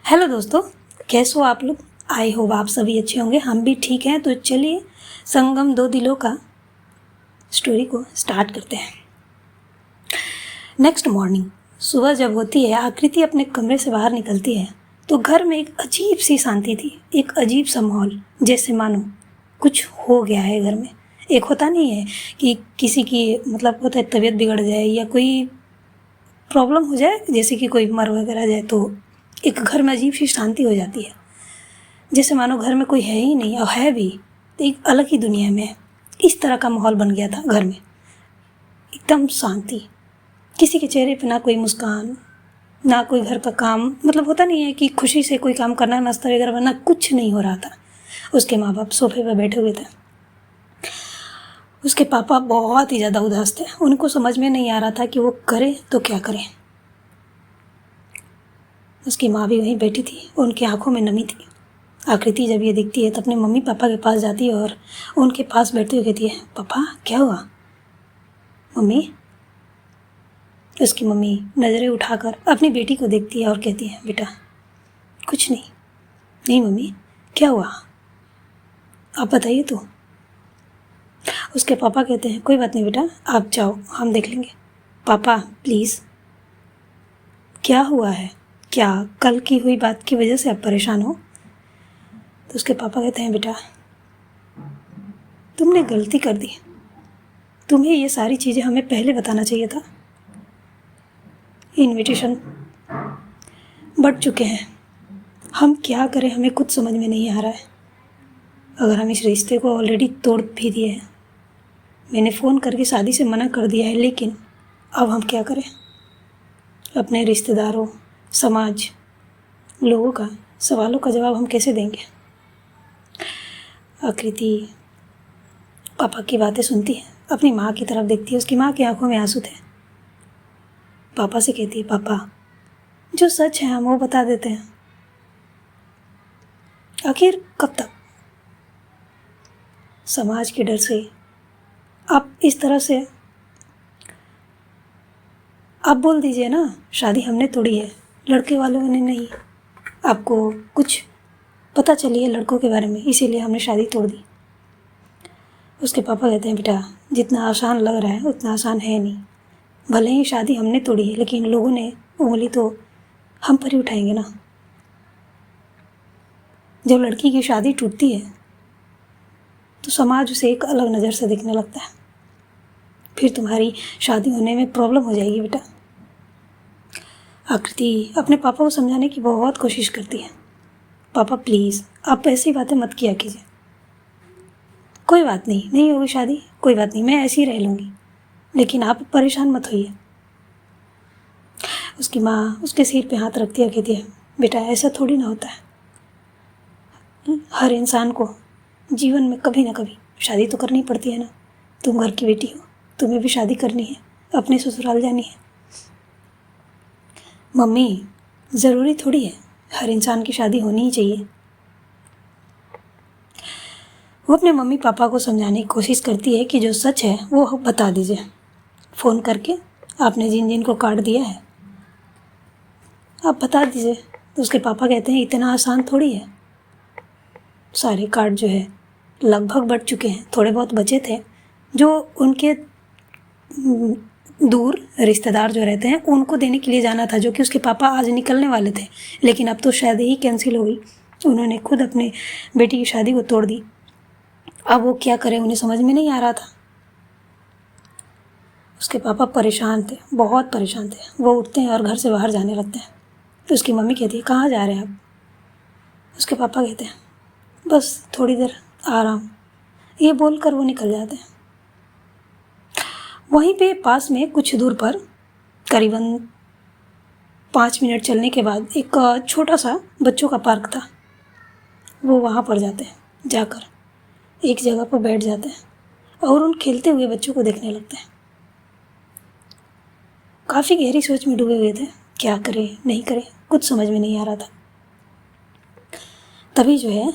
Hello दोस्तों, कैसे हो आप लोग। आई होप आप सभी अच्छे होंगे, हम भी ठीक हैं। तो चलिए संगम दो दिलों का स्टोरी को स्टार्ट करते हैं। नेक्स्ट मॉर्निंग सुबह जब होती है, आकृति अपने कमरे से बाहर निकलती है तो घर में एक अजीब सी शांति थी। एक अजीब सा माहौल, जैसे मानो कुछ हो गया है घर में। एक होता नहीं है कि किसी की होता है तबीयत बिगड़ जाए या कोई प्रॉब्लम हो जाए, जैसे कि कोई मर वगैरह जाए तो एक घर में अजीब सी शांति हो जाती है, जैसे मानो घर में कोई है ही नहीं, और है भी तो एक अलग ही दुनिया में है। इस तरह का माहौल बन गया था घर में, एकदम शांति। किसी के चेहरे पे ना कोई मुस्कान, ना कोई घर का काम, होता नहीं है कि खुशी से कोई काम करना, नाश्ता वगैरह बनना, कुछ नहीं हो रहा था। उसके माँ बाप सोफे पर बैठे हुए थे। उसके पापा बहुत ही ज़्यादा उदास थे। उनको समझ में नहीं आ रहा था कि वो करे तो क्या करें। उसकी माँ भी वहीं बैठी थी, उनकी आंखों में नमी थी। आकृति जब ये दिखती है तो अपने मम्मी पापा के पास जाती है और उनके पास बैठते हुए कहती है, पापा क्या हुआ। मम्मी। उसकी मम्मी नज़रें उठाकर अपनी बेटी को देखती है और कहती है, बेटा कुछ नहीं। नहीं मम्मी, क्या हुआ, आप बताइए तो। उसके पापा कहते हैं, कोई बात नहीं बेटा, आप जाओ, हम देख लेंगे। पापा प्लीज़, क्या हुआ है, क्या कल की हुई बात की वजह से आप परेशान हो। तो उसके पापा कहते हैं, बेटा तुमने गलती कर दी, तुम्हें ये सारी चीज़ें हमें पहले बताना चाहिए था। इनविटेशन बढ़ चुके हैं, हम क्या करें, हमें कुछ समझ में नहीं आ रहा है। अगर हम इस रिश्ते को ऑलरेडी तोड़ भी दिए हैं, मैंने फ़ोन करके शादी से मना कर दिया है, लेकिन अब हम क्या करें। अपने रिश्तेदारों, समाज, लोगों का सवालों का जवाब हम कैसे देंगे। आकृति पापा की बातें सुनती है, अपनी माँ की तरफ देखती है। उसकी माँ की आंखों में आंसू थे। पापा से कहती है, पापा जो सच है हम वो बता देते हैं, आखिर कब तक। समाज के डर से आप इस तरह से आप बोल दीजिए ना, शादी हमने तोड़ी है, लड़के वालों ने नहीं। आपको कुछ पता चली है लड़कों के बारे में, इसीलिए हमने शादी तोड़ दी। उसके पापा कहते हैं, बेटा जितना आसान लग रहा है उतना आसान है नहीं। भले ही शादी हमने तोड़ी है, लेकिन लोगों ने उंगली तो हम पर ही उठाएंगे ना। जब लड़की की शादी टूटती है तो समाज उसे एक अलग नज़र से देखने लगता है। फिर तुम्हारी शादी होने में प्रॉब्लम हो जाएगी बेटा। आकृति अपने पापा को समझाने की बहुत कोशिश करती है। पापा प्लीज़, आप ऐसी बातें मत किया कीजिए। कोई बात नहीं, नहीं होगी शादी, कोई बात नहीं, मैं ऐसी ही रह लूँगी, लेकिन आप परेशान मत होइए। उसकी माँ उसके सिर पे हाथ रखती है, कहती है, बेटा ऐसा थोड़ी ना होता है। हर इंसान को जीवन में कभी ना कभी शादी तो करनी पड़ती है ना। तुम घर की बेटी हो, तुम्हें भी शादी करनी है, अपने ससुराल जानी है। मम्मी ज़रूरी थोड़ी है हर इंसान की शादी होनी ही चाहिए। वो अपने मम्मी पापा को समझाने की कोशिश करती है कि जो सच है वो बता दीजिए, फ़ोन करके आपने जिन जिन को कार्ड दिया है आप बता दीजिए। तो उसके पापा कहते हैं, इतना आसान थोड़ी है। सारे कार्ड जो है लगभग बढ़ चुके हैं, थोड़े बहुत बचे थे जो उनके दूर रिश्तेदार जो रहते हैं उनको देने के लिए जाना था, जो कि उसके पापा आज निकलने वाले थे, लेकिन अब तो शादी ही कैंसिल हो गई। उन्होंने खुद अपने बेटी की शादी को तोड़ दी। अब वो क्या करें, उन्हें समझ में नहीं आ रहा था। उसके पापा परेशान थे, बहुत परेशान थे। वो उठते हैं और घर से बाहर जाने लगते हैं। तो उसकी मम्मी कहती है, कहाँ जा रहे हैं आप। उसके पापा कहते हैं, बस थोड़ी देर आराम, ये बोलकर वो निकल जाते हैं। वहीं पे पास में कुछ दूर पर करीबन 5 मिनट चलने के बाद एक छोटा सा बच्चों का पार्क था। वो वहाँ पर जाते हैं, जाकर एक जगह पर बैठ जाते हैं और उन खेलते हुए बच्चों को देखने लगते हैं। काफ़ी गहरी सोच में डूबे हुए थे, क्या करें नहीं करें कुछ समझ में नहीं आ रहा था। तभी जो है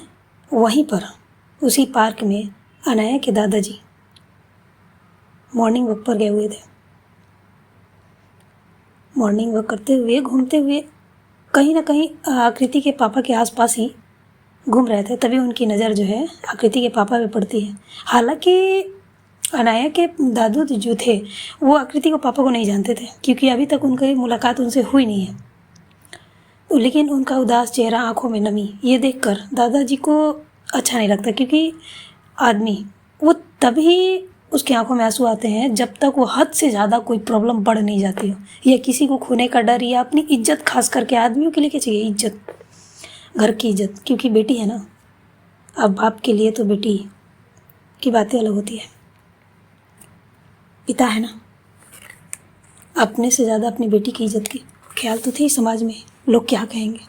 वहीं पर उसी पार्क में अनाया के दादाजी मॉर्निंग वॉक पर गए हुए थे। मॉर्निंग वॉक करते हुए घूमते हुए कहीं ना कहीं आकृति के पापा के आसपास ही घूम रहे थे, तभी उनकी नज़र जो है आकृति के पापा पे पड़ती है। हालांकि अनाया के दादू जो थे वो आकृति को पापा को नहीं जानते थे, क्योंकि अभी तक उनकी मुलाकात उनसे हुई नहीं है। लेकिन उनका उदास चेहरा, आंखों में नमी, ये देखकर दादाजी को अच्छा नहीं लगता, क्योंकि आदमी वो तभी उसकी आंखों में आंसू आते हैं जब तक वो हद से ज़्यादा कोई प्रॉब्लम बढ़ नहीं जाती हो, या किसी को खोने का डर, या अपनी इज्जत, खास करके आदमियों के लिए क्या चाहिए, इज्जत, घर की इज्जत, क्योंकि बेटी है ना। अब बाप के लिए तो बेटी की बातें अलग होती है, पिता है ना, अपने से ज़्यादा अपनी बेटी की इज्जत की ख्याल तो थी समाज में, लोग क्या कहेंगे,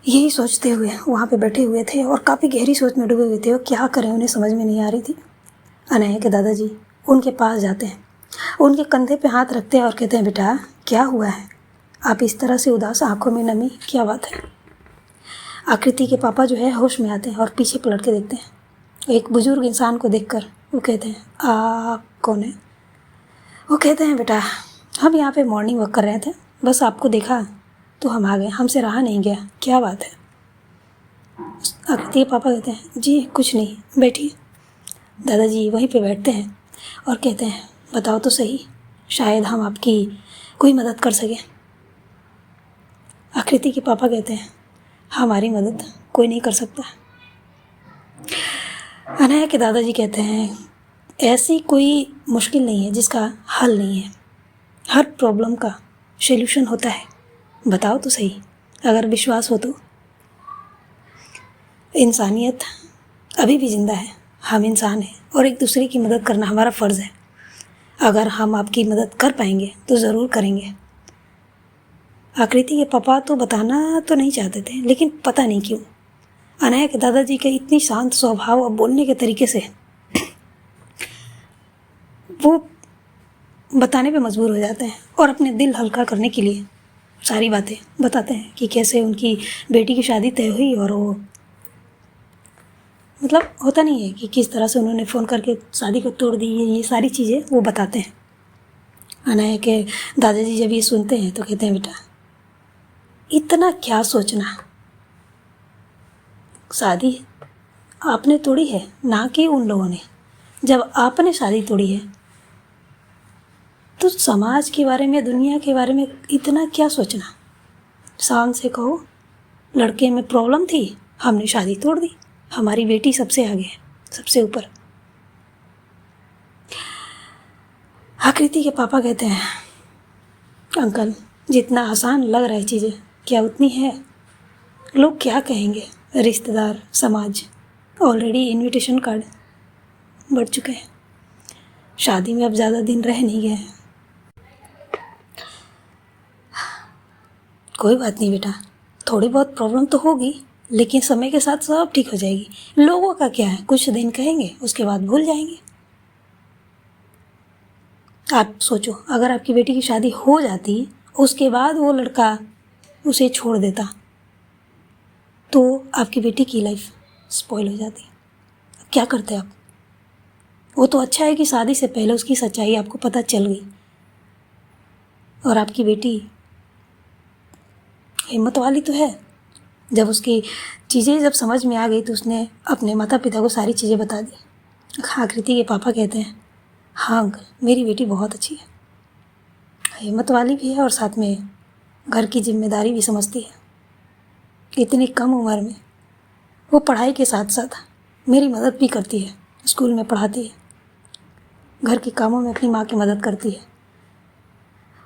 यही सोचते हुए वहाँ पे बैठे हुए थे और काफ़ी गहरी सोच में डूबे हुए थे। और क्या करें, उन्हें समझ में नहीं आ रही थी। अनाया के दादाजी उनके पास जाते हैं, उनके कंधे पे हाथ रखते हैं और कहते हैं, बेटा क्या हुआ है, आप इस तरह से उदास, आंखों में नमी, क्या बात है। आकृति के पापा जो है होश में आते हैं और पीछे पलट के देखते हैं। एक बुजुर्ग इंसान को देखकर वो कहते हैं, आप कौन है। वो कहते हैं, बेटा हम यहाँ पे मॉर्निंग वॉक कर रहे थे, बस आपको देखा तो हम आ गए, हमसे रहा नहीं गया, क्या बात है। आकृति के पापा कहते हैं, जी कुछ नहीं, बैठिए। दादाजी वहीं पे बैठते हैं और कहते हैं, बताओ तो सही, शायद हम आपकी कोई मदद कर सकें। आकृति के पापा कहते हैं, हमारी मदद कोई नहीं कर सकता। अनाया के दादाजी कहते हैं, ऐसी कोई मुश्किल नहीं है जिसका हल नहीं है, हर प्रॉब्लम का सॉल्यूशन होता है, बताओ तो सही, अगर विश्वास हो तो। इंसानियत अभी भी ज़िंदा है, हम इंसान हैं और एक दूसरे की मदद करना हमारा फ़र्ज़ है। अगर हम आपकी मदद कर पाएंगे तो ज़रूर करेंगे। आकृति के पापा तो बताना तो नहीं चाहते थे, लेकिन पता नहीं क्यों अनाया के दादाजी के इतनी शांत स्वभाव और बोलने के तरीके से वो बताने पे मजबूर हो जाते हैं और अपने दिल हल्का करने के लिए सारी बातें बताते हैं कि कैसे उनकी बेटी की शादी तय हुई, और वो मतलब होता नहीं है कि किस तरह से उन्होंने फ़ोन करके शादी को तोड़ दी, ये सारी चीज़ें वो बताते हैं। अनाया के दादाजी जब ये सुनते हैं तो कहते हैं, बेटा इतना क्या सोचना, शादी आपने तोड़ी है, ना कि उन लोगों ने। जब आपने शादी तोड़ी है तो समाज के बारे में, दुनिया के बारे में इतना क्या सोचना। शान से कहो, लड़के में प्रॉब्लम थी, हमने शादी तोड़ दी, हमारी बेटी सबसे आगे है, सबसे ऊपर। आकृति के पापा कहते हैं, अंकल जितना आसान लग रहा है चीज़ें, क्या उतनी है, लोग क्या कहेंगे, रिश्तेदार, समाज, ऑलरेडी इनविटेशन कार्ड बढ़ चुके हैं, शादी में अब ज़्यादा दिन रह नहीं गए हैं। कोई बात नहीं बेटा, थोड़ी बहुत प्रॉब्लम तो होगी, लेकिन समय के साथ सब ठीक हो जाएगी। लोगों का क्या है, कुछ दिन कहेंगे उसके बाद भूल जाएंगे। आप सोचो, अगर आपकी बेटी की शादी हो जाती, उसके बाद वो लड़का उसे छोड़ देता, तो आपकी बेटी की लाइफ स्पॉइल हो जाती। क्या करते आप। वो तो अच्छा है कि शादी से पहले उसकी सच्चाई आपको पता चल गई, और आपकी बेटी हिम्मत वाली तो है, जब उसकी चीज़ें जब समझ में आ गई तो उसने अपने माता पिता को सारी चीज़ें बता दी। आकृति के पापा कहते हैं, हाँ अंकल मेरी बेटी बहुत अच्छी है, हिम्मत वाली भी है और साथ में घर की जिम्मेदारी भी समझती है। इतनी कम उम्र में वो पढ़ाई के साथ साथ मेरी मदद भी करती है, स्कूल में पढ़ाती है, घर के कामों में अपनी माँ की मदद करती है।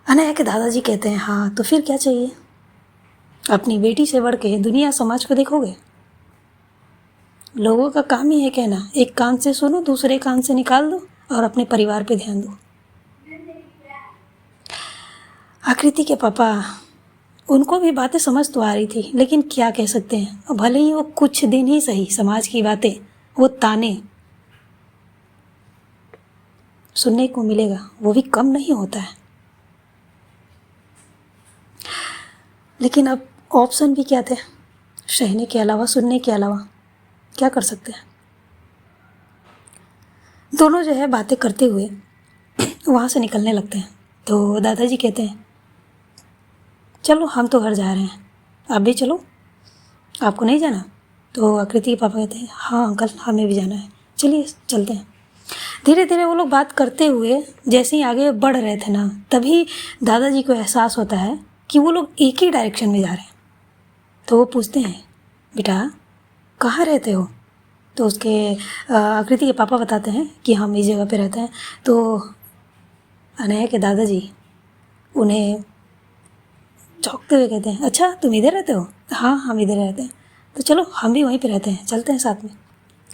अनाया के दादाजी कहते हैं, हाँ तो फिर क्या चाहिए, अपनी बेटी से बढ़ के दुनिया समाज को देखोगे। लोगों का काम ही है कहना, एक कान से सुनो दूसरे कान से निकाल दो और अपने परिवार पे ध्यान दो। आकृति के पापा, उनको भी बातें समझ तो आ रही थी, लेकिन क्या कह सकते हैं, भले ही वो कुछ दिन ही सही, समाज की बातें, वो ताने सुनने को मिलेगा, वो भी कम नहीं होता है। लेकिन अब ऑप्शन भी क्या थे, सहने के अलावा, सुनने के अलावा क्या कर सकते हैं। दोनों जो है बातें करते हुए वहाँ से निकलने लगते हैं, तो दादाजी कहते हैं, चलो हम तो घर जा रहे हैं, आप भी चलो, आपको नहीं जाना? तो आकृति के पापा कहते हैं हाँ अंकल हमें भी जाना है, चलिए चलते हैं। धीरे धीरे वो लोग बात करते हुए जैसे ही आगे बढ़ रहे थे ना, तभी दादाजी को एहसास होता है कि वो लोग एक ही डायरेक्शन में जा रहे हैं। तो वो पूछते हैं बेटा कहाँ रहते हो? तो उसके आकृति के पापा बताते हैं कि हम इस जगह पे रहते हैं। तो अनया के दादाजी उन्हें चौंकते हुए कहते हैं अच्छा तुम इधर रहते हो? हाँ हम इधर रहते हैं। तो चलो हम भी वहीं पे रहते हैं, चलते हैं साथ में।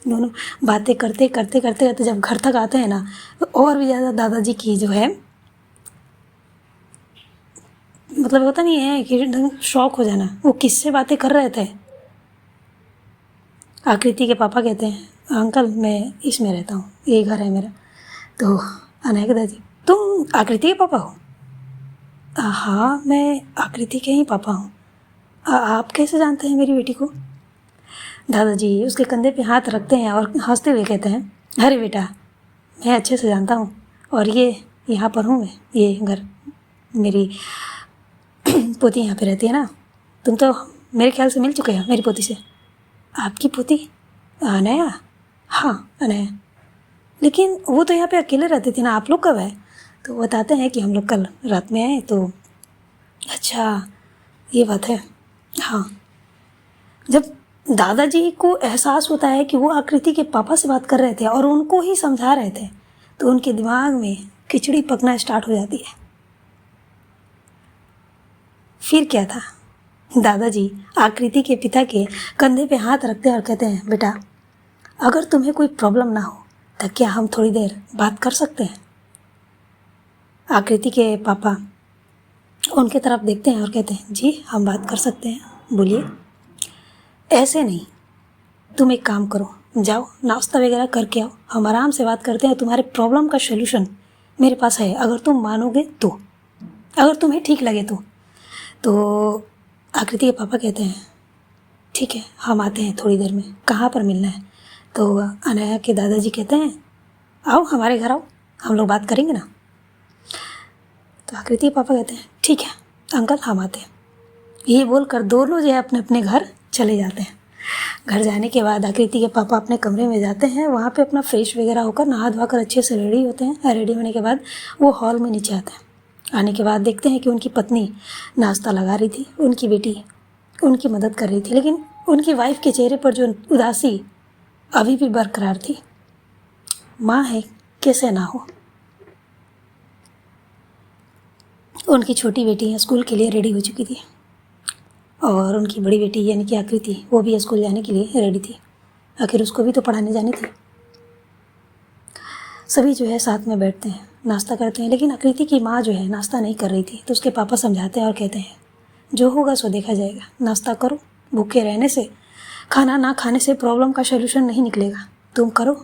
दोनों बातें करते करते करते करते जब घर तक आते हैं ना, तो और भी ज़्यादा दादाजी की जो है मतलब होता नहीं है कि एकदम शॉक हो जाना, वो किससे बातें कर रहे थे। आकृति के पापा कहते हैं अंकल मैं इसमें रहता हूँ, ये घर है मेरा। तो अनया के दादाजी तुम आकृति के पापा हो? हाँ मैं आकृति के ही पापा हूँ। आप कैसे जानते हैं मेरी बेटी को? दादाजी उसके कंधे पे हाथ रखते हैं और हंसते हुए कहते हैं अरे बेटा मैं अच्छे से जानता हूँ, और ये यहाँ पर हूँ मैं, ये घर मेरी पोती यहाँ पे रहती है ना। तुम तो मेरे ख्याल से मिल चुके हो मेरी पोती से। आपकी पोती अनया? हाँ अनया। लेकिन वो तो यहाँ पे अकेले रहती थी ना, आप लोग कब आए? तो बताते हैं कि हम लोग कल रात में आए। तो अच्छा ये बात है। हाँ जब दादाजी को एहसास होता है कि वो आकृति के पापा से बात कर रहे थे और उनको ही समझा रहे थे, तो उनके दिमाग में खिचड़ी पकना स्टार्ट हो जाती है। फिर क्या था, दादाजी आकृति के पिता के कंधे पे हाथ रखते हैं और कहते हैं बेटा अगर तुम्हें कोई प्रॉब्लम ना हो तो क्या हम थोड़ी देर बात कर सकते हैं? आकृति के पापा उनके तरफ देखते हैं और कहते हैं जी हम बात कर सकते हैं, बोलिए। ऐसे नहीं, तुम एक काम करो, जाओ नाश्ता वगैरह करके आओ, हम आराम से बात करते हैं। तुम्हारे प्रॉब्लम का सलूशन मेरे पास है, अगर तुम मानोगे तो, अगर तुम्हें ठीक लगे तो आकृति के पापा कहते हैं ठीक है हम आते हैं थोड़ी देर में, कहाँ पर मिलना है? तो अनया के दादाजी कहते हैं आओ हमारे घर आओ, हम लोग बात करेंगे ना। तो आकृति के पापा कहते हैं ठीक है अंकल हम आते हैं। ये बोलकर दोनों जो है अपने अपने घर चले जाते हैं। घर जाने के बाद आकृति के पापा अपने कमरे में जाते हैं, वहाँ पे अपना फ्रेश वगैरह होकर नहा धोवा कर अच्छे से रेडी होते हैं। रेडी होने के बाद वो हॉल में नीचे आते हैं। आने के बाद देखते हैं कि उनकी पत्नी नाश्ता लगा रही थी, उनकी बेटी उनकी मदद कर रही थी, लेकिन उनकी वाइफ के चेहरे पर जो उदासी अभी भी बरकरार थी। माँ है कैसे ना हो। उनकी छोटी बेटी स्कूल के लिए रेडी हो चुकी थी और उनकी बड़ी बेटी यानी कि आकृति वो भी स्कूल जाने के लिए रेडी थी, आखिर उसको भी तो पढ़ाने जानी थी। सभी जो है साथ में बैठते हैं, नाश्ता करते हैं, लेकिन आकृति की माँ जो है नाश्ता नहीं कर रही थी। तो उसके पापा समझाते हैं और कहते हैं जो होगा सो देखा जाएगा, नाश्ता करो, भूखे रहने से, खाना ना खाने से प्रॉब्लम का सलूशन नहीं निकलेगा, तुम करो,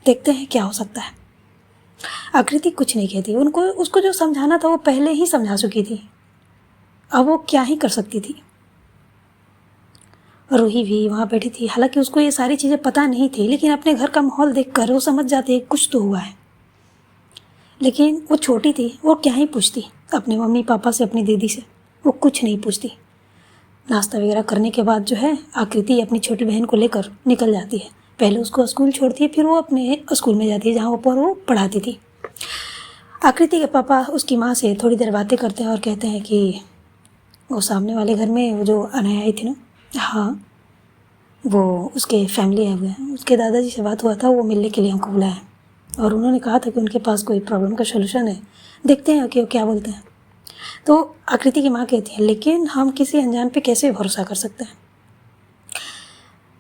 देखते हैं क्या हो सकता है। आकृति कुछ नहीं कहती, उसको जो समझाना था वो पहले ही समझा चुकी थी, अब वो क्या ही कर सकती थी। रूही भी वहाँ बैठी थी, हालांकि उसको ये सारी चीज़ें पता नहीं थी, लेकिन अपने घर का माहौल देखकर वो समझ जाती है कुछ तो हुआ है। लेकिन वो छोटी थी, वो क्या ही पूछती अपने मम्मी पापा से, अपनी दीदी से, वो कुछ नहीं पूछती। नाश्ता वगैरह करने के बाद जो है आकृति अपनी छोटी बहन को लेकर निकल जाती है। पहले उसको स्कूल छोड़ती है, फिर वो अपने स्कूल में जाती है जहाँ पर वो पढ़ाती थी। आकृति के पापा उसकी माँ से थोड़ी देर बातें करते हैं और कहते हैं कि वो सामने वाले घर में वो जो अनया आई थी ना, हाँ वो उसके फैमिली आए हुए हैं, उसके दादाजी से बात हुआ था, वो मिलने के लिए हमको बुलाया और उन्होंने कहा था कि उनके पास कोई प्रॉब्लम का सलूशन है, देखते हैं कि वो क्या बोलते हैं। तो आकृति की माँ कहती है लेकिन हम किसी अनजान पे कैसे भरोसा कर सकते हैं।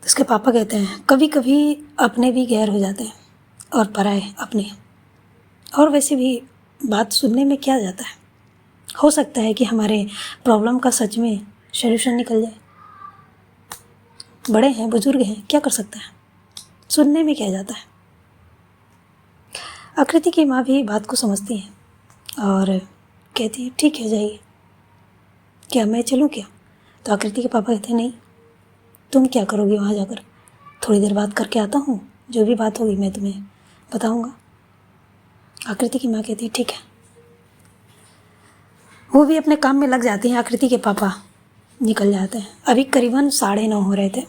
तो उसके पापा कहते हैं कभी कभी अपने भी गैर हो जाते हैं और पराए अपने, और वैसे भी बात सुनने में क्या जाता है, हो सकता है कि हमारे प्रॉब्लम का सच में सलूशन निकल जाए। बड़े हैं, बुजुर्ग हैं, क्या कर सकते हैं, सुनने में क्या जाता है। आकृति की माँ भी बात को समझती है और कहती है ठीक है जाइए, क्या मैं चलूँ क्या? तो आकृति के पापा कहते हैं नहीं, तुम क्या करोगे वहाँ जाकर, थोड़ी देर बात करके आता हूँ, जो भी बात होगी मैं तुम्हें बताऊँगा। आकृति की माँ कहती है ठीक है। वो भी अपने काम में लग जाती हैं। आकृति के पापा निकल जाते हैं। अभी करीबन 9:30 हो रहे थे।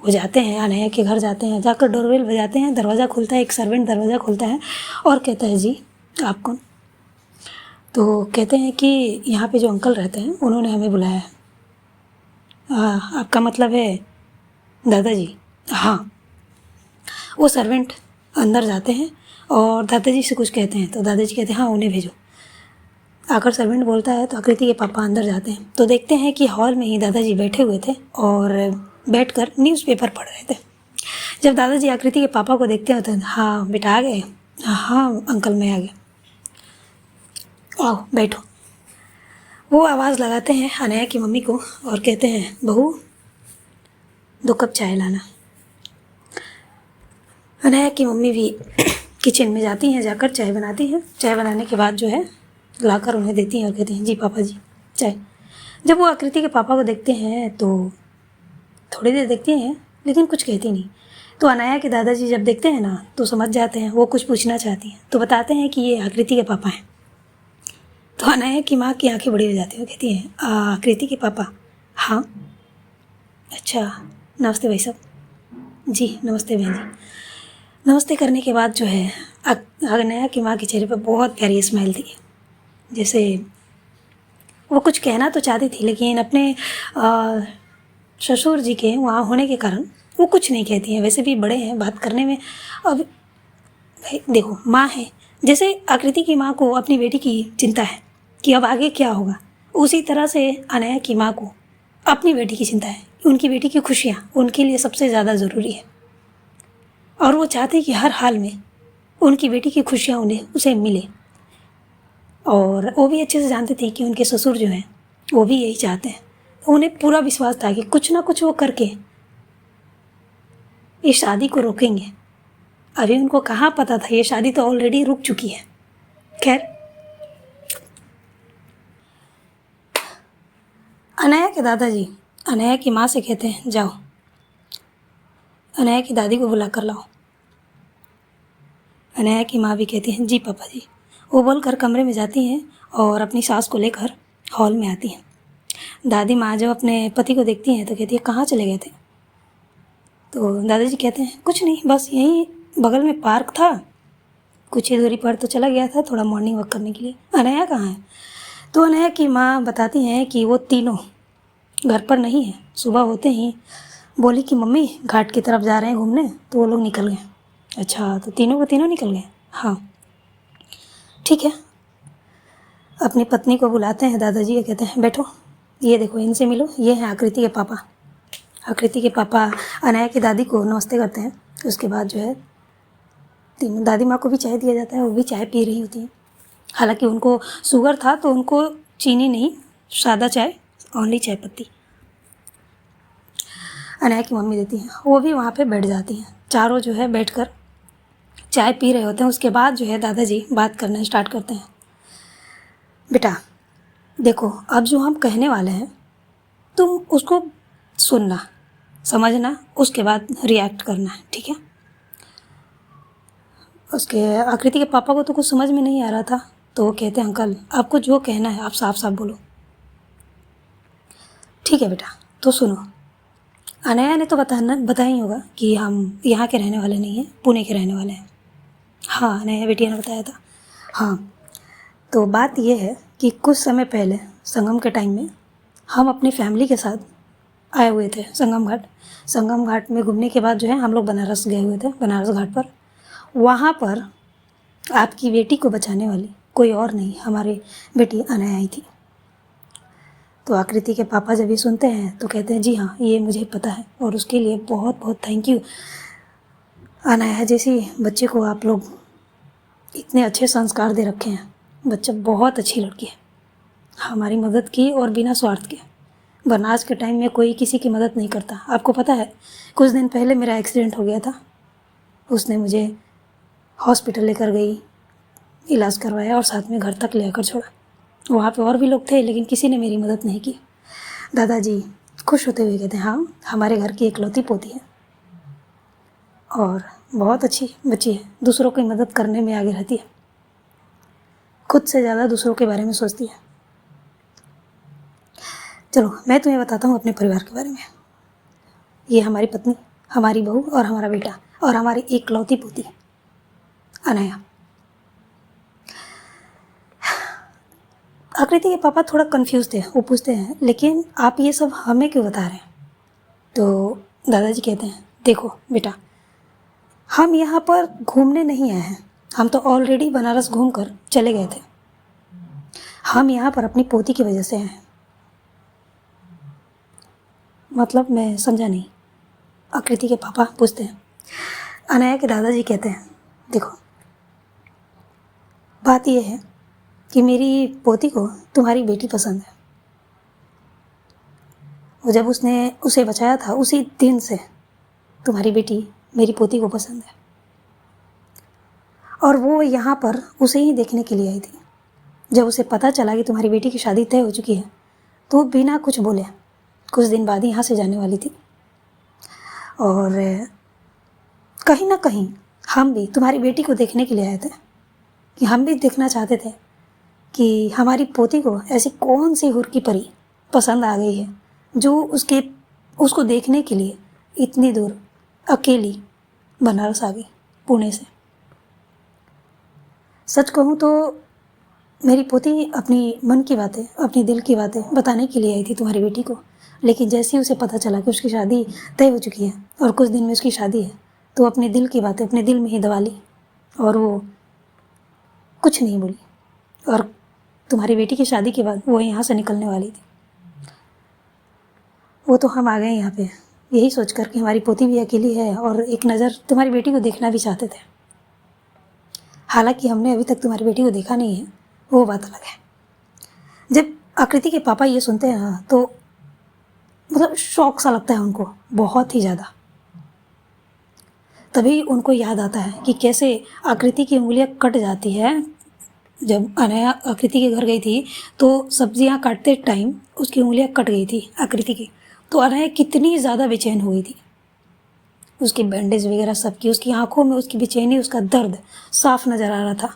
वो जाते हैं, अनया के घर जाते हैं, जाकर डोरबेल बजाते हैं, दरवाज़ा खुलता है, एक सर्वेंट दरवाज़ा खोलता है और कहता है जी आप कौन? तो कहते हैं कि यहाँ पे जो अंकल रहते हैं उन्होंने हमें बुलाया है। आपका मतलब है दादाजी? हाँ। वो सर्वेंट अंदर जाते हैं और दादाजी से कुछ कहते हैं, तो दादाजी कहते हैं हाँ उन्हें भेजो। आकर सर्वेंट बोलता है तो आकृति के पापा अंदर जाते हैं तो देखते हैं कि हॉल में ही दादाजी बैठे हुए थे और बैठकर न्यूज़पेपर पढ़ रहे थे। जब दादाजी आकृति के पापा को देखते हैं तो हाँ बेटा आ गए? हाँ अंकल मैं आ गया, आओ बैठो। वो आवाज़ लगाते हैं अनया की मम्मी को और कहते हैं बहू 2 कप चाय लाना। अनया की मम्मी भी किचन में जाती हैं, जाकर चाय बनाती हैं। चाय बनाने के बाद जो है लाकर उन्हें देती हैं और कहती हैं जी पापा जी चाय। जब वो आकृति के पापा को देखते हैं तो थोड़ी देर देखती हैं लेकिन कुछ कहती नहीं। तो अनया के दादाजी जब देखते हैं ना तो समझ जाते हैं, वो कुछ पूछना चाहती हैं तो बताते हैं कि ये आकृति के पापा हैं। तो अनया की माँ की आंखें बड़ी हो जाती हैं, वो कहती हैं आकृति के पापा? हाँ। अच्छा नमस्ते भाई साहब। जी नमस्ते बहन जी। नमस्ते करने के बाद जो है अनया की माँ के चेहरे पर बहुत प्यारी स्माइल थी। जैसे वो कुछ कहना तो चाहती थी लेकिन अपने ससुर जी के वहाँ होने के कारण वो कुछ नहीं कहती हैं। वैसे भी बड़े हैं बात करने में। अब भाई देखो माँ है, जैसे आकृति की माँ को अपनी बेटी की चिंता है कि अब आगे क्या होगा, उसी तरह से अनया की माँ को अपनी बेटी की चिंता है। उनकी बेटी की खुशियाँ उनके लिए सबसे ज़्यादा ज़रूरी है और वो चाहते हैं कि हर हाल में उनकी बेटी की खुशियाँ उसे मिले। और वो भी अच्छे से जानते थे कि उनके ससुर जो हैं वो भी यही चाहते हैं। तो उन्हें पूरा विश्वास था कि कुछ ना कुछ वो करके इस शादी को रोकेंगे। अभी उनको कहाँ पता था ये शादी तो ऑलरेडी रुक चुकी है। खैर अनया के दादाजी अनया की माँ से कहते हैं जाओ अनया की दादी को बुला कर लाओ। अनया की माँ भी कहती हैं जी पापा जी। वो बोलकर कमरे में जाती हैं और अपनी सास को लेकर हॉल में आती हैं। दादी माँ जब अपने पति को देखती हैं तो कहती है कहाँ चले गए थे? तो दादाजी कहते हैं कुछ नहीं, बस यहीं बगल में पार्क था, कुछ ही दूरी पर तो चला गया था थोड़ा मॉर्निंग वॉक करने के लिए। अनया कहाँ है? तो अनया की माँ बताती हैं कि वो तीनों घर पर नहीं है। सुबह होते ही बोली कि मम्मी घाट की तरफ जा रहे हैं घूमने, तो वो लोग निकल गए। अच्छा तो तीनों के तीनों निकल गए? हाँ ठीक है। अपनी पत्नी को बुलाते हैं दादाजी ये कहते हैं बैठो, ये देखो इनसे मिलो, ये हैं आकृति के पापा। आकृति के पापा अनया की दादी को नमस्ते करते हैं। उसके बाद जो है तीनों दादी माँ को भी चाय दिया जाता है, वो भी चाय पी रही होती हैं। हालांकि उनको शुगर था तो उनको चीनी नहीं, सादा चाय, ओनली चाय पत्ती अनया की मम्मी देती हैं। वो भी वहाँ पे बैठ जाती हैं। चारों जो है बैठकर चाय पी रहे होते हैं। उसके बाद जो है दादाजी बात करना स्टार्ट करते हैं। बेटा देखो अब जो हम कहने वाले हैं तुम उसको सुनना, समझना, उसके बाद रिएक्ट करना है, ठीक है? उसके आकृति के पापा को तो कुछ समझ में नहीं आ रहा था तो वो कहते हैं अंकल आपको जो कहना है आप साफ साफ बोलो। ठीक है बेटा तो सुनो, अनया ने तो बताया ही होगा कि हम यहाँ के रहने वाले नहीं हैं, पुणे के रहने वाले हैं। हाँ अनया बेटिया ने बताया था। हाँ तो बात ये है कि कुछ समय पहले संगम के टाइम में हम अपनी फैमिली के साथ आए हुए थे संगम घाट में घूमने के बाद जो है हम लोग बनारस गए हुए थे, बनारस घाट पर। वहाँ पर आपकी बेटी को बचाने वाली कोई और नहीं हमारी बेटी अनया आई थी। तो आकृति के पापा जब ये सुनते हैं तो कहते हैं जी हाँ ये मुझे पता है और उसके लिए बहुत बहुत थैंक यू। अनया जैसी बच्चे को आप लोग इतने अच्छे संस्कार दे रखे हैं। बच्चा बहुत अच्छी लड़की है, हमारी मदद की और बिना स्वार्थ के। वरना आज के टाइम में कोई किसी की मदद नहीं करता। आपको पता है कुछ दिन पहले मेरा एक्सीडेंट हो गया था, उसने मुझे हॉस्पिटल लेकर गई, इलाज करवाया और साथ में घर तक ले आकर छोड़ा। वहाँ पे और भी लोग थे लेकिन किसी ने मेरी मदद नहीं की। दादाजी खुश होते हुए कहते हैं हाँ हमारे घर की इकलौती पोती है और बहुत अच्छी बच्ची है, दूसरों की मदद करने में आगे रहती है। खुद से ज़्यादा दूसरों के बारे में सोचती है। चलो मैं तुम्हें बताता हूँ अपने परिवार के बारे में। ये हमारी पत्नी, हमारी बहू और हमारा बेटा और हमारी एकलौती पोती अनया। आकृति के पापा थोड़ा कंफ्यूज थे। वो पूछते हैं, लेकिन आप ये सब हमें क्यों बता रहे हैं? तो दादाजी कहते हैं, देखो बेटा, हम यहाँ पर घूमने नहीं आए हैं। हम तो ऑलरेडी बनारस घूमकर चले गए थे। हम यहाँ पर अपनी पोती की वजह से आए हैं। मतलब मैं समझा नहीं। आकृति के पापा पूछते हैं। अनया के दादाजी कहते हैं, देखो बात यह है कि मेरी पोती को तुम्हारी बेटी पसंद है। और जब उसने उसे बचाया था उसी दिन से तुम्हारी बेटी मेरी पोती को पसंद है। और वो यहाँ पर उसे ही देखने के लिए आई थी। जब उसे पता चला कि तुम्हारी बेटी की शादी तय हो चुकी है तो बिना कुछ बोले कुछ दिन बाद ही यहाँ से जाने वाली थी। और कहीं ना कहीं हम भी तुम्हारी बेटी को देखने के लिए आए थे, कि हम भी देखना चाहते थे कि हमारी पोती को ऐसी कौन सी हुर की परी पसंद आ गई है जो उसको देखने के लिए इतनी दूर अकेली बनारस आ गई, पुणे से। सच कहूँ तो मेरी पोती अपनी मन की बातें, अपनी दिल की बातें बताने के लिए आई थी तुम्हारी बेटी को। लेकिन जैसे ही उसे पता चला कि उसकी शादी तय हो चुकी है और कुछ दिन में उसकी शादी है, तो अपने दिल की बातें अपने दिल में ही दबा ली और वो कुछ नहीं बोली। और तुम्हारी बेटी की शादी के बाद वो यहाँ से निकलने वाली थी। वो तो हम आ गए यहाँ पे यही सोचकर कि हमारी पोती भी अकेली है और एक नज़र तुम्हारी बेटी को देखना भी चाहते थे। हालांकि हमने अभी तक तुम्हारी बेटी को देखा नहीं है, वो बात अलग है। जब आकृति के पापा ये सुनते हैं ना तो मतलब शौक सा लगता है उनको, बहुत ही ज़्यादा। तभी उनको याद आता है कि कैसे आकृति की उंगलियां कट जाती है। जब अनया आकृति के घर गई थी तो सब्जियां काटते टाइम उसकी उंगलियां कट गई थी आकृति की। तो अनया कितनी ज़्यादा बेचैन हो गई थी। उसकी बैंडेज वगैरह सब की, उसकी आंखों में उसकी बेचैनी, उसका दर्द साफ नज़र आ रहा था।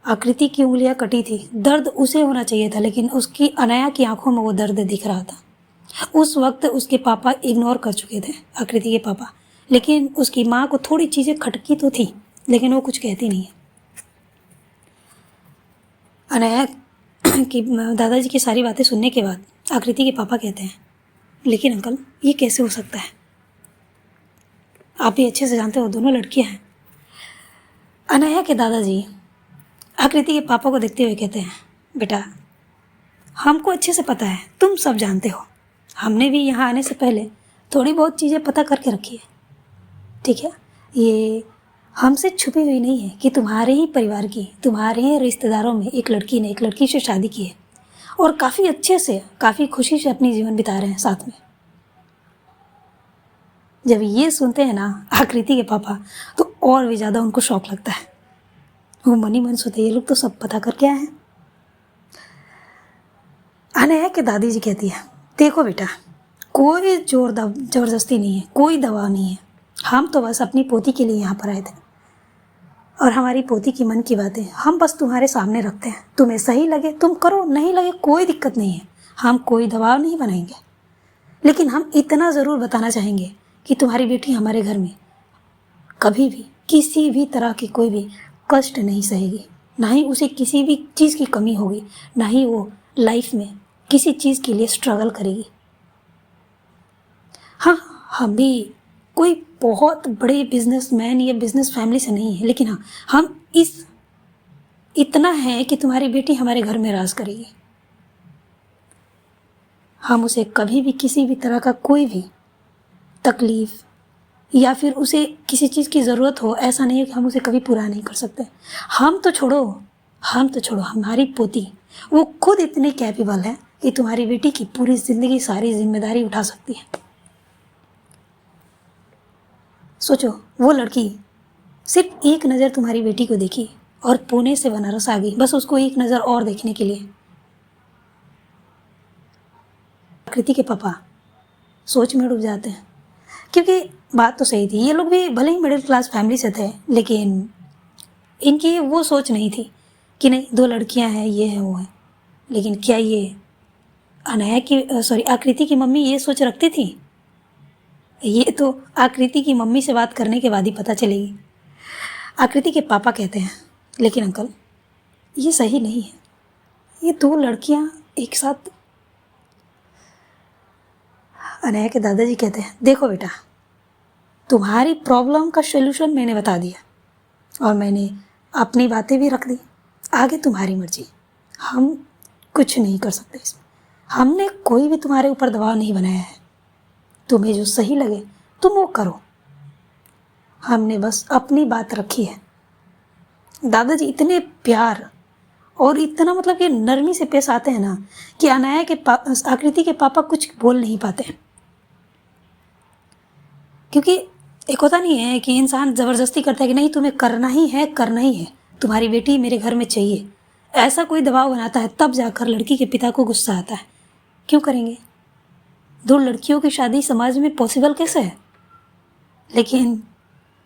आकृति की उंगलियां कटी थी, दर्द उसे होना चाहिए था, लेकिन उसकी अनया की आंखों में वो दर्द दिख रहा था। उस वक्त उसके पापा इग्नोर कर चुके थे, आकृति के पापा। लेकिन उसकी माँ को थोड़ी चीज़ें खटकी तो थी, लेकिन वो कुछ कहती नहीं है। अनया की दादाजी की सारी बातें सुनने के बाद आकृति के पापा कहते हैं, लेकिन अंकल ये कैसे हो सकता है? आप भी अच्छे से जानते हो दोनों लड़कियां हैं। अनया के दादाजी आकृति के पापा को देखते हुए कहते हैं, बेटा हमको अच्छे से पता है, तुम सब जानते हो। हमने भी यहाँ आने से पहले थोड़ी बहुत चीज़ें पता करके रखी है, ठीक है? ये हमसे छुपी हुई नहीं है कि तुम्हारे ही परिवार की, तुम्हारे ही रिश्तेदारों में एक लड़की ने एक लड़की से शादी की है और काफ़ी अच्छे से, काफ़ी खुशी से अपनी जीवन बिता रहे हैं साथ में। जब ये सुनते हैं ना आकृति के पापा तो और भी ज़्यादा उनको शौक लगता है। वो मन ही मन सोते, ये लोग तो सब पता करके आए हैं। अनया के दादी जी कहती है, देखो बेटा कोई ज़बरदस्ती नहीं है, कोई दबाव नहीं है। हम तो बस अपनी पोती के लिए यहाँ पर आए थे और हमारी पोती की मन की बातें हम बस तुम्हारे सामने रखते हैं। तुम्हें सही लगे तुम करो, नहीं लगे कोई दिक्कत नहीं है। हम कोई दबाव नहीं बनाएंगे, लेकिन हम इतना ज़रूर बताना चाहेंगे कि तुम्हारी बेटी हमारे घर में कभी भी किसी भी तरह की कोई भी कष्ट नहीं सहेगी, ना ही उसे किसी भी चीज़ की कमी होगी, ना ही वो लाइफ में किसी चीज़ के लिए स्ट्रगल करेगी। हाँ, हम भी कोई बहुत बड़े बिजनेसमैन या बिजनेस फैमिली से नहीं है, लेकिन हाँ हम इतना है कि तुम्हारी बेटी हमारे घर में राज करेगी। हम उसे कभी भी किसी भी तरह का कोई भी तकलीफ़ या फिर उसे किसी चीज़ की ज़रूरत हो, ऐसा नहीं है कि हम उसे कभी पूरा नहीं कर सकते। हम तो छोड़ो, हमारी पोती वो खुद इतनी कैपेबल है कि तुम्हारी बेटी की पूरी ज़िंदगी सारी जिम्मेदारी उठा सकती है। सोचो, वो लड़की सिर्फ एक नज़र तुम्हारी बेटी को देखी और पुणे से बनारस आ गई, बस उसको एक नज़र और देखने के लिए। आकृति के पापा सोच में डूब जाते हैं, क्योंकि बात तो सही थी। ये लोग भी भले ही मिडिल क्लास फैमिली से थे, लेकिन इनकी वो सोच नहीं थी कि नहीं 2 लड़कियां हैं, ये है वो है। लेकिन क्या ये आकृति की मम्मी ये सोच रखती थी? ये तो आकृति की मम्मी से बात करने के बाद ही पता चलेगी। आकृति के पापा कहते हैं, लेकिन अंकल ये सही नहीं है, ये 2 लड़कियां एक साथ। अनया के दादाजी कहते हैं, देखो बेटा, तुम्हारी प्रॉब्लम का सलूशन मैंने बता दिया और मैंने अपनी बातें भी रख दी, आगे तुम्हारी मर्जी, हम कुछ नहीं कर सकते इसमें। हमने कोई भी तुम्हारे ऊपर दबाव नहीं बनाया है, तुम्हें जो सही लगे तुम वो करो, हमने बस अपनी बात रखी है। दादाजी इतने प्यार और इतना मतलब कि नरमी से पेश आते हैं ना कि अनाया के आकृति के पापा कुछ बोल नहीं पाते हैं। क्योंकि एक होता नहीं है कि इंसान ज़बरदस्ती करता है कि नहीं तुम्हें करना ही है, करना ही है, तुम्हारी बेटी मेरे घर में चाहिए, ऐसा कोई दबाव बनाता है, तब जाकर लड़की के पिता को गुस्सा आता है। क्यों करेंगे? 2 लड़कियों की शादी समाज में पॉसिबल कैसे है? लेकिन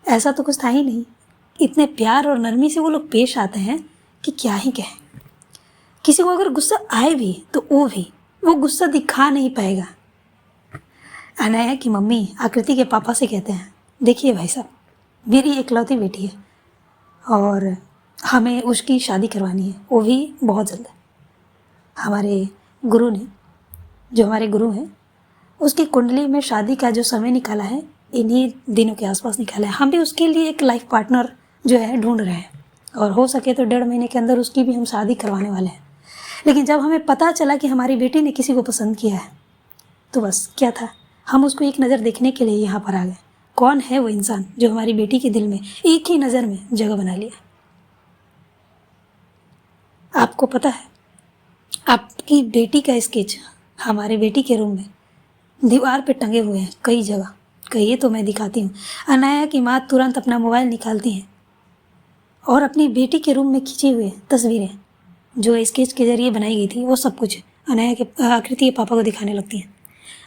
ऐसा तो कुछ था ही नहीं। इतने प्यार और नरमी से वो लोग पेश आते हैं कि क्या ही कहें। किसी को अगर गुस्सा आए भी तो वो गुस्सा दिखा नहीं पाएगा। अनया की मम्मी आकृति के पापा से कहते हैं, देखिए भाई साहब, मेरी इकलौती बेटी है और हमें उसकी शादी करवानी है, वो भी बहुत जल्द। हमारे गुरु ने, जो हमारे गुरु हैं, उसकी कुंडली में शादी का जो समय निकाला है, इन्हीं दिनों के आसपास निकाला है। हम भी उसके लिए एक लाइफ पार्टनर जो है ढूंढ रहे हैं और हो सके तो 1.5 महीने के अंदर उसकी भी हम शादी करवाने वाले हैं। लेकिन जब हमें पता चला कि हमारी बेटी ने किसी को पसंद किया है, तो बस क्या था, हम उसको एक नज़र देखने के लिए यहाँ पर आ गए। कौन है वो इंसान जो हमारी बेटी के दिल में एक ही नज़र में जगह बना लिया? आपको पता है, आपकी बेटी का स्केच हमारे बेटी के रूम में दीवार पे टंगे हुए हैं कई जगह। कहिए तो मैं दिखाती हूँ। अनाया की माँ तुरंत अपना मोबाइल निकालती हैं और अपनी बेटी के रूम में खींची हुई तस्वीरें जो स्केच के जरिए बनाई गई थी, वो सब कुछ अनाया के आकृति के पापा को दिखाने लगती हैं।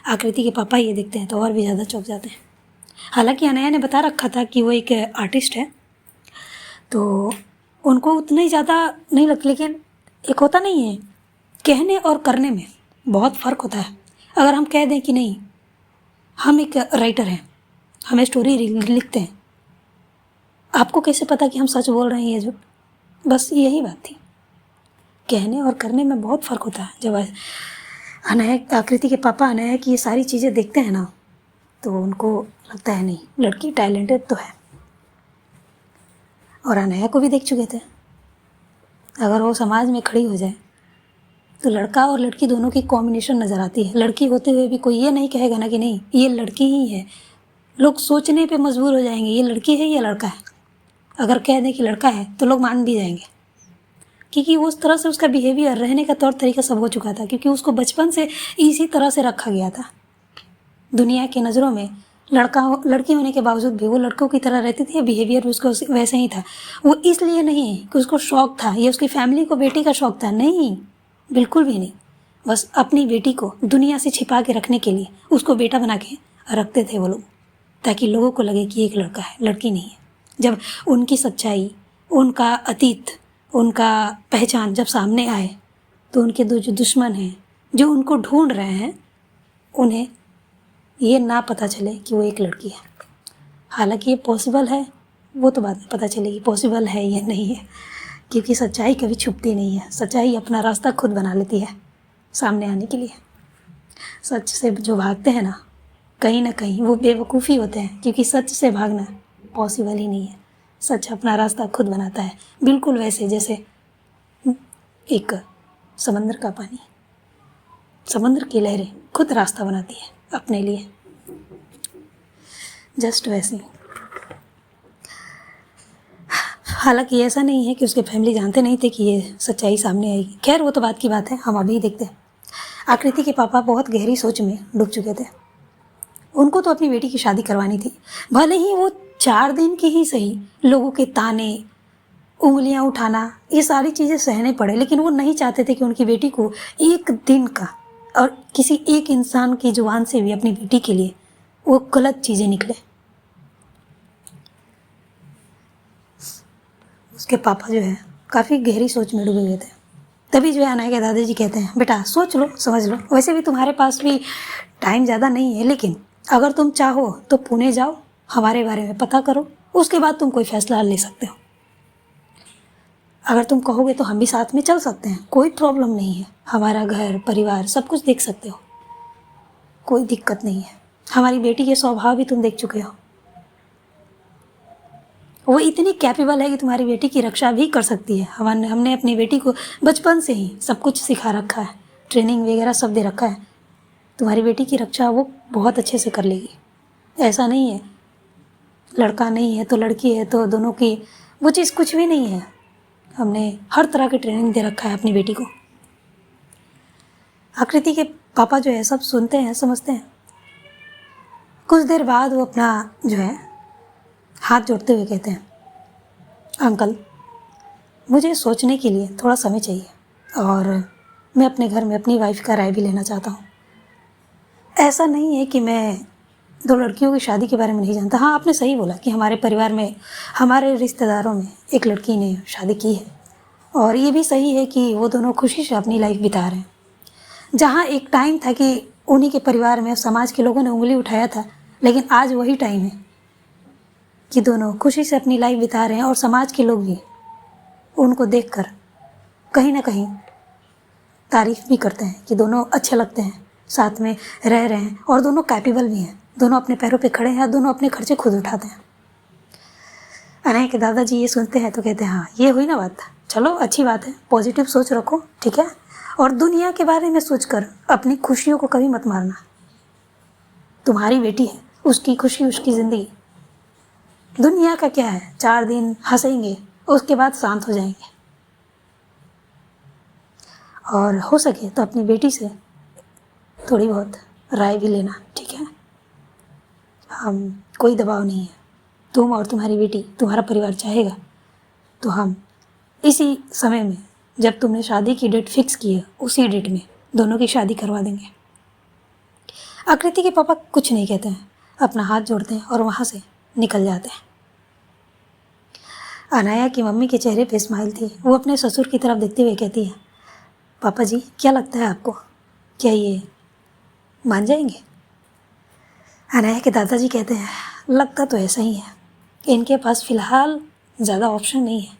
आकृति के पापा ये देखते हैं तो और भी ज़्यादा चौंक जाते हैं। हालांकि अनाया ने बता रखा था कि वो एक आर्टिस्ट है, तो उनको उतना ही ज़्यादा नहीं लगता। लेकिन एक होता नहीं है, कहने और करने में बहुत फ़र्क होता है। अगर हम कह दें कि नहीं, हम एक राइटर हैं, हमें स्टोरी लिखते हैं, आपको कैसे पता कि हम सच बोल रहे हैं या झूठ? बस यही बात थी। कहने और करने में बहुत फ़र्क होता है। जब अनाया, आकृति के पापा अनाया की ये सारी चीज़ें देखते हैं ना, तो उनको लगता है नहीं, लड़की टैलेंटेड तो है। और अनाया को भी देख चुके थे। अगर वो समाज में खड़ी हो जाए तो लड़का और लड़की दोनों की कॉम्बिनेशन नज़र आती है। लड़की होते हुए भी कोई ये नहीं कहेगा ना कि नहीं ये लड़की ही है। लोग सोचने पे मजबूर हो जाएंगे ये लड़की है या लड़का है। अगर कह दें कि लड़का है तो लोग मान भी जाएंगे, क्योंकि उस तरह से उसका बिहेवियर, रहने का तौर तरीका सब हो चुका था। क्योंकि उसको बचपन से इसी तरह से रखा गया था। दुनिया की नज़रों में लड़की होने के बावजूद भी वो लड़कों की तरह रहती थी, बिहेवियर उसका वैसे ही था। वो इसलिए नहीं कि उसको शौक़ था या उसकी फैमिली को बेटी का शौक़ था, नहीं, बिल्कुल भी नहीं। बस अपनी बेटी को दुनिया से छिपा के रखने के लिए उसको बेटा बना के रखते थे वो लोग, ताकि लोगों को लगे कि एक लड़का है, लड़की नहीं है। जब उनकी सच्चाई, उनका अतीत, उनका पहचान जब सामने आए तो उनके जो दुश्मन हैं, जो उनको ढूंढ रहे हैं, उन्हें ये ना पता चले कि वो एक लड़की है। हालांकि ये पॉसिबल है, वो तो बाद में पता चलेगी पॉसिबल है या नहीं है, क्योंकि सच्चाई कभी छुपती नहीं है। सच्चाई अपना रास्ता खुद बना लेती है सामने आने के लिए। सच से जो भागते हैं ना कहीं वो बेवकूफ़ी होते हैं, क्योंकि सच से भागना पॉसिबल ही नहीं है। सच अपना रास्ता खुद बनाता है, बिल्कुल वैसे जैसे एक समंदर का पानी, समंदर की लहरें खुद रास्ता बनाती है अपने लिए, जस्ट वैसे ही। हालांकि ऐसा नहीं है कि उसके फैमिली जानते नहीं थे कि ये सच्चाई सामने आएगी। खैर वो तो बात की बात है, हम अभी देखते हैं। आकृति के पापा बहुत गहरी सोच में डूब चुके थे। उनको तो अपनी बेटी की शादी करवानी थी, भले ही वो 4 दिन की ही सही लोगों के ताने, उंगलियां उठाना, ये सारी चीज़ें सहने पड़े। लेकिन वो नहीं चाहते थे कि उनकी बेटी को एक दिन का और किसी एक इंसान की जुबान से भी अपनी बेटी के लिए वो गलत चीज़ें निकले। उसके पापा जो है काफ़ी गहरी सोच में डूबे हुए थे। तभी जो है अनाया के दादाजी कहते हैं, बेटा सोच लो, समझ लो, वैसे भी तुम्हारे पास भी टाइम ज़्यादा नहीं है, लेकिन अगर तुम चाहो तो पुणे जाओ, हमारे बारे में पता करो, उसके बाद तुम कोई फैसला ले सकते हो। अगर तुम कहोगे तो हम भी साथ में चल सकते हैं, कोई प्रॉब्लम नहीं है, हमारा घर परिवार सब कुछ देख सकते हो, कोई दिक्कत नहीं है। हमारी बेटी के स्वभाव भी तुम देख चुके हो, वो इतनी कैपेबल है कि तुम्हारी बेटी की रक्षा भी कर सकती है। हमने अपनी बेटी को बचपन से ही सब कुछ सिखा रखा है, ट्रेनिंग वगैरह सब दे रखा है। तुम्हारी बेटी की रक्षा वो बहुत अच्छे से कर लेगी। ऐसा नहीं है लड़का नहीं है तो लड़की है तो दोनों की, वो चीज़ कुछ भी नहीं है। हमने हर तरह की ट्रेनिंग दे रखा है अपनी बेटी को। आकृति के पापा जो है सब सुनते हैं, समझते हैं। कुछ देर बाद वो अपना जो है हाथ जोड़ते हुए कहते हैं, अंकल मुझे सोचने के लिए थोड़ा समय चाहिए और मैं अपने घर में अपनी वाइफ का राय भी लेना चाहता हूँ। ऐसा नहीं है कि मैं दो लड़कियों की शादी के बारे में नहीं जानता। हाँ, आपने सही बोला कि हमारे परिवार में, हमारे रिश्तेदारों में एक लड़की ने शादी की है, और ये भी सही है कि वो दोनों खुशी से अपनी लाइफ बिता रहे हैं। जहाँ एक टाइम था कि उन्हीं के परिवार में समाज के लोगों ने उंगली उठाया था, लेकिन आज वही टाइम है कि दोनों खुशी से अपनी लाइफ बिता रहे हैं और समाज के लोग भी उनको देखकर कहीं ना कहीं तारीफ भी करते हैं कि दोनों अच्छे लगते हैं, साथ में रह रहे हैं और दोनों कैपेबल भी हैं, दोनों अपने पैरों पे खड़े हैं, दोनों अपने खर्चे खुद उठाते हैं। अनय के दादाजी ये सुनते हैं तो कहते हैं, हाँ ये हुई ना बात, चलो अच्छी बात है, पॉजिटिव सोच रखो, ठीक है, और दुनिया के बारे में सोचकर अपनी खुशियों को कभी मत मारना। तुम्हारी बेटी है, उसकी खुशी उसकी ज़िंदगी, दुनिया का क्या है, 4 दिन हंसेंगे उसके बाद शांत हो जाएंगे। और हो सके तो अपनी बेटी से थोड़ी बहुत राय भी लेना, ठीक है। हम कोई दबाव नहीं है, तुम और तुम्हारी बेटी, तुम्हारा परिवार चाहेगा तो हम इसी समय में, जब तुमने शादी की डेट फिक्स की है उसी डेट में दोनों की शादी करवा देंगे। आकृति के पापा कुछ नहीं कहते हैं, अपना हाथ जोड़ते हैं और वहाँ से निकल जाते हैं। अनाया की मम्मी के चेहरे पे स्माइल थी। वो अपने ससुर की तरफ देखते हुए कहती है, पापा जी क्या लगता है आपको, क्या ये मान जाएंगे? अनाया के दादाजी कहते हैं, लगता तो ऐसा ही है, इनके पास फ़िलहाल ज़्यादा ऑप्शन नहीं है,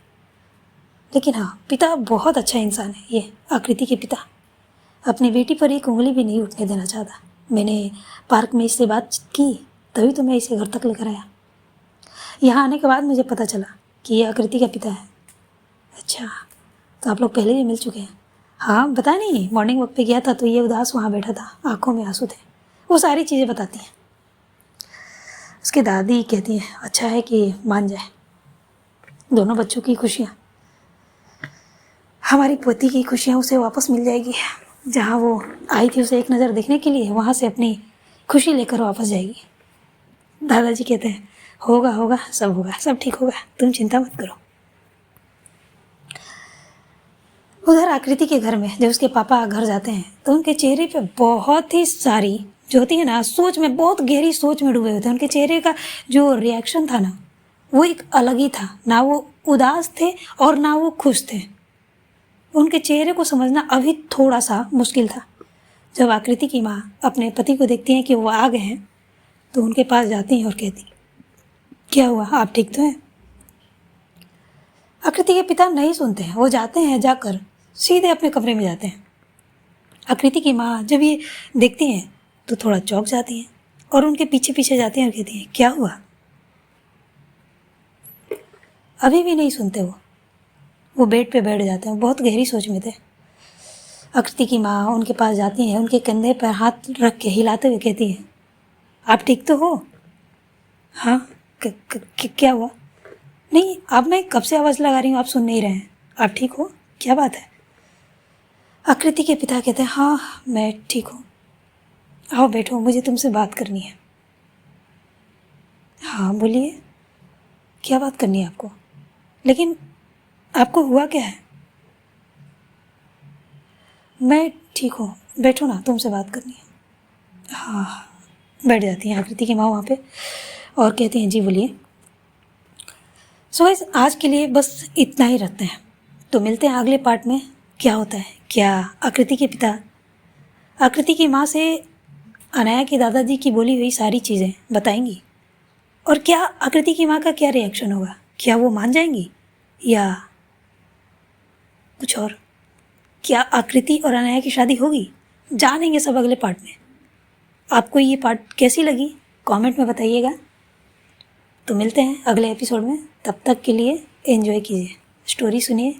लेकिन हाँ पिता बहुत अच्छा इंसान है। ये आकृति के पिता अपनी बेटी पर एक उंगली भी नहीं उठने देना चाहता। मैंने पार्क में इससे बात की, तभी तो मैं इसे घर तक लेकर आया। यहाँ आने के बाद मुझे पता चला कि ये आकृति का पिता है। अच्छा, तो आप लोग पहले भी मिल चुके हैं? हाँ, बताया नहीं, मॉर्निंग वॉक पे गया था तो ये उदास वहाँ बैठा था, आंखों में आंसू थे। वो सारी चीज़ें बताती हैं। उसकी दादी कहती हैं, अच्छा है कि मान जाए, दोनों बच्चों की खुशियाँ, हमारी पोती की खुशियाँ उसे वापस मिल जाएगी। जहाँ वो आई थी उसे एक नज़र देखने के लिए, वहाँ से अपनी खुशी लेकर वापस जाएगी। दादाजी कहते हैं, होगा होगा, सब होगा, सब ठीक होगा, तुम चिंता मत करो। उधर आकृति के घर में जब उसके पापा घर जाते हैं तो उनके चेहरे पे बहुत ही सारी जो होती है ना, सोच में, बहुत गहरी सोच में डूबे हुए थे। उनके चेहरे का जो रिएक्शन था ना, वो एक अलग ही था। ना वो उदास थे और ना वो खुश थे। उनके चेहरे को समझना अभी थोड़ा सा मुश्किल था। जब आकृति की माँ अपने पति को देखती हैं कि वो आ गए हैं तो उनके पास जाती हैं और कहती, क्या हुआ, आप ठीक तो हैं? आकृति के पिता नहीं सुनते हैं, वो जाते हैं, जाकर सीधे अपने कमरे में जाते हैं। आकृति की माँ जब ये देखती हैं तो थोड़ा चौंक जाती हैं और उनके पीछे पीछे जाती हैं और कहती हैं, क्या हुआ? अभी भी नहीं सुनते वो बेड पे बैठ जाते हैं, बहुत गहरी सोच में थे। आकृति की माँ उनके पास जाती हैं, उनके कंधे पर हाथ रख के हिलाते हुए कहती है, आप ठीक तो हो? हाँ, क्या हुआ? नहीं, अब मैं कब से आवाज़ लगा रही हूँ, आप सुन नहीं रहे हैं, आप ठीक हो? क्या बात है? आकृति के पिता कहते हैं, हाँ मैं ठीक हूँ, आओ बैठो, मुझे तुमसे बात करनी है। हाँ बोलिए, क्या बात करनी है आपको? लेकिन आपको हुआ क्या है? मैं ठीक हूँ, बैठो ना, तुमसे बात करनी है। हाँ, बैठ जाती हैं आकृति की माँ वहाँ पे और कहती हैं, जी बोलिए। सो गाइस, आज के लिए बस इतना ही रखते हैं। तो मिलते हैं अगले पार्ट में। क्या होता है, क्या आकृति के पिता आकृति की माँ से अनाया के दादाजी की बोली हुई सारी चीज़ें बताएंगी, और क्या आकृति की माँ का क्या रिएक्शन होगा, क्या वो मान जाएंगी या कुछ और, क्या आकृति और अनाया की शादी होगी, जानेंगे सब अगले पार्ट में। आपको ये पार्ट कैसी लगी कमेंट में बताइएगा। तो मिलते हैं अगले एपिसोड में, तब तक के लिए एंजॉय कीजिए, स्टोरी सुनिए,